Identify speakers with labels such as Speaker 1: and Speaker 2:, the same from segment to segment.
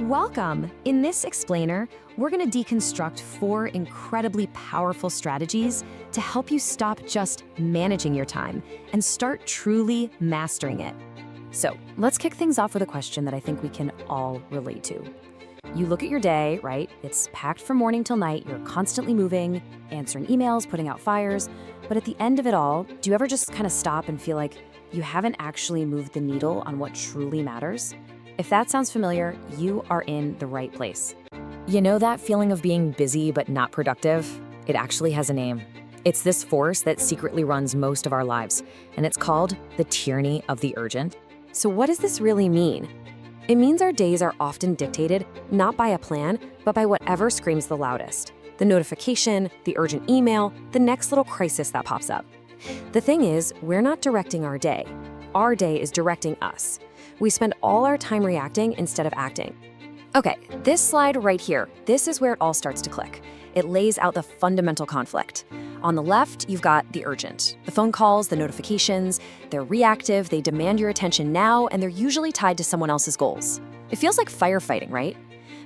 Speaker 1: Welcome! In this explainer, we're going to deconstruct 4 incredibly powerful strategies to help you stop just managing your time and start truly mastering it. So let's kick things off with a question that I think we can all relate to. You look at your day, right? It's packed from morning till night. You're constantly moving, answering emails, putting out fires. But at the end of it all, do you ever just kind of stop and feel like you haven't actually moved the needle on what truly matters? If that sounds familiar, you are in the right place. You know that feeling of being busy but not productive? It actually has a name. It's this force that secretly runs most of our lives, and it's called the tyranny of the urgent. So what does this really mean? It means our days are often dictated not by a plan, but by whatever screams the loudest. The notification, the urgent email, the next little crisis that pops up. The thing is, we're not directing our day. Our day is directing us. We spend all our time reacting instead of acting. Okay, this slide right here, this is where it all starts to click. It lays out the fundamental conflict. On the left, you've got the urgent. The phone calls, the notifications, they're reactive, they demand your attention now, and they're usually tied to someone else's goals. It feels like firefighting, right?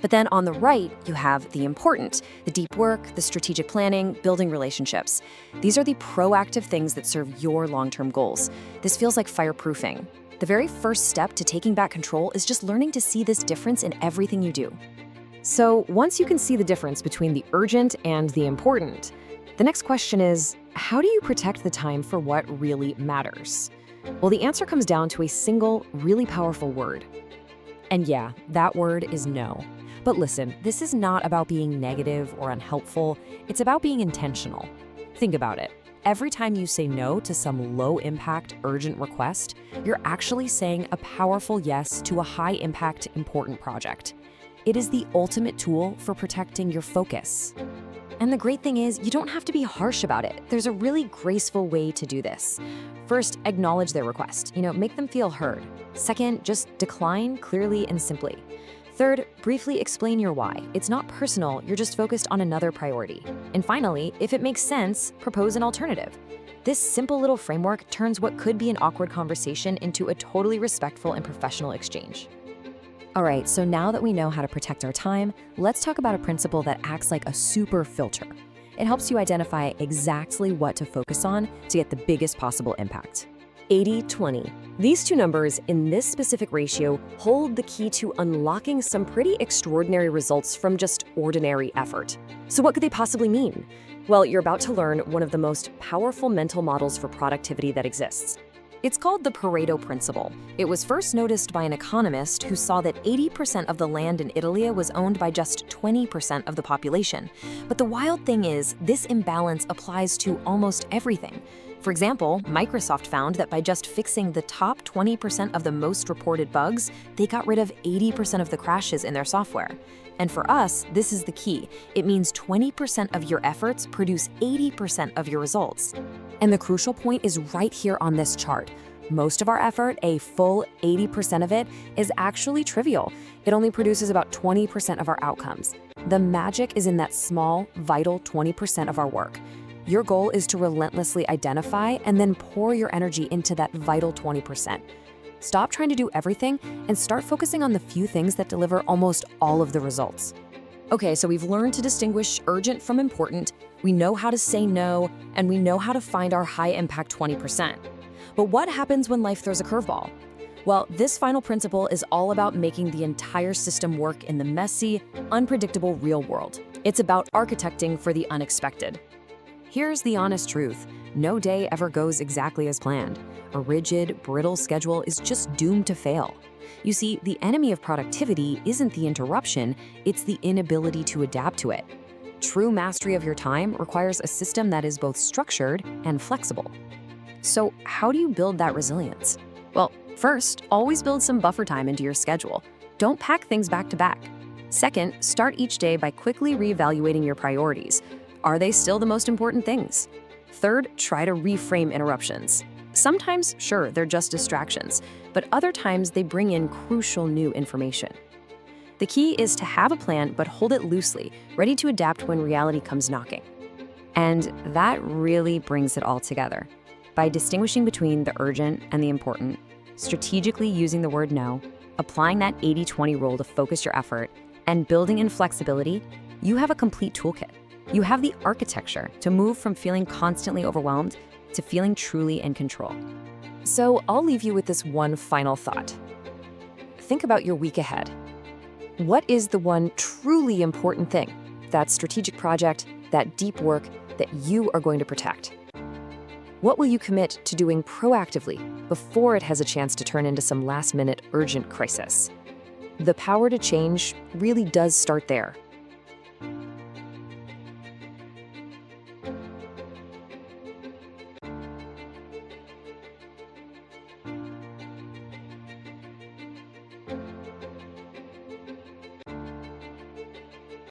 Speaker 1: But then on the right, you have the important, the deep work, the strategic planning, building relationships. These are the proactive things that serve your long-term goals. This feels like fireproofing. The very first step to taking back control is just learning to see this difference in everything you do. So once you can see the difference between the urgent and the important, the next question is, how do you protect the time for what really matters? Well, the answer comes down to a single, really powerful word. And yeah, that word is no. But listen, this is not about being negative or unhelpful. It's about being intentional. Think about it. Every time you say no to some low-impact, urgent request, you're actually saying a powerful yes to a high-impact, important project. It is the ultimate tool for protecting your focus. And the great thing is, you don't have to be harsh about it. There's a really graceful way to do this. First, acknowledge their request. Make them feel heard. Second, just decline clearly and simply. Third, briefly explain your why. It's not personal, you're just focused on another priority. And finally, if it makes sense, propose an alternative. This simple little framework turns what could be an awkward conversation into a totally respectful and professional exchange. All right, so now that we know how to protect our time, let's talk about a principle that acts like a super filter. It helps you identify exactly what to focus on to get the biggest possible impact. 80-20. These two numbers in this specific ratio hold the key to unlocking some pretty extraordinary results from just ordinary effort. So what could they possibly mean? Well, you're about to learn one of the most powerful mental models for productivity that exists. It's called the Pareto Principle. It was first noticed by an economist who saw that 80% of the land in Italy was owned by just 20% of the population. But the wild thing is, this imbalance applies to almost everything. For example, Microsoft found that by just fixing the top 20% of the most reported bugs, they got rid of 80% of the crashes in their software. And for us, this is the key. It means 20% of your efforts produce 80% of your results. And the crucial point is right here on this chart. Most of our effort, a full 80% of it, is actually trivial. It only produces about 20% of our outcomes. The magic is in that small, vital 20% of our work. Your goal is to relentlessly identify and then pour your energy into that vital 20%. Stop trying to do everything and start focusing on the few things that deliver almost all of the results. Okay, so we've learned to distinguish urgent from important, we know how to say no, and we know how to find our high-impact 20%. But what happens when life throws a curveball? Well, this final principle is all about making the entire system work in the messy, unpredictable real world. It's about architecting for the unexpected. Here's the honest truth. No day ever goes exactly as planned. A rigid, brittle schedule is just doomed to fail. You see, the enemy of productivity isn't the interruption, it's the inability to adapt to it. True mastery of your time requires a system that is both structured and flexible. So how do you build that resilience? Well, first, always build some buffer time into your schedule. Don't pack things back to back. Second, start each day by quickly reevaluating your priorities. Are they still the most important things? Third, try to reframe interruptions. Sometimes, sure, they're just distractions, but other times they bring in crucial new information. The key is to have a plan, but hold it loosely, ready to adapt when reality comes knocking. And that really brings it all together. By distinguishing between the urgent and the important, strategically using the word no, applying that 80-20 rule to focus your effort, and building in flexibility, you have a complete toolkit. You have the architecture to move from feeling constantly overwhelmed to feeling truly in control. So I'll leave you with this one final thought. Think about your week ahead. What is the one truly important thing, that strategic project, that deep work that you are going to protect? What will you commit to doing proactively before it has a chance to turn into some last-minute urgent crisis? The power to change really does start there.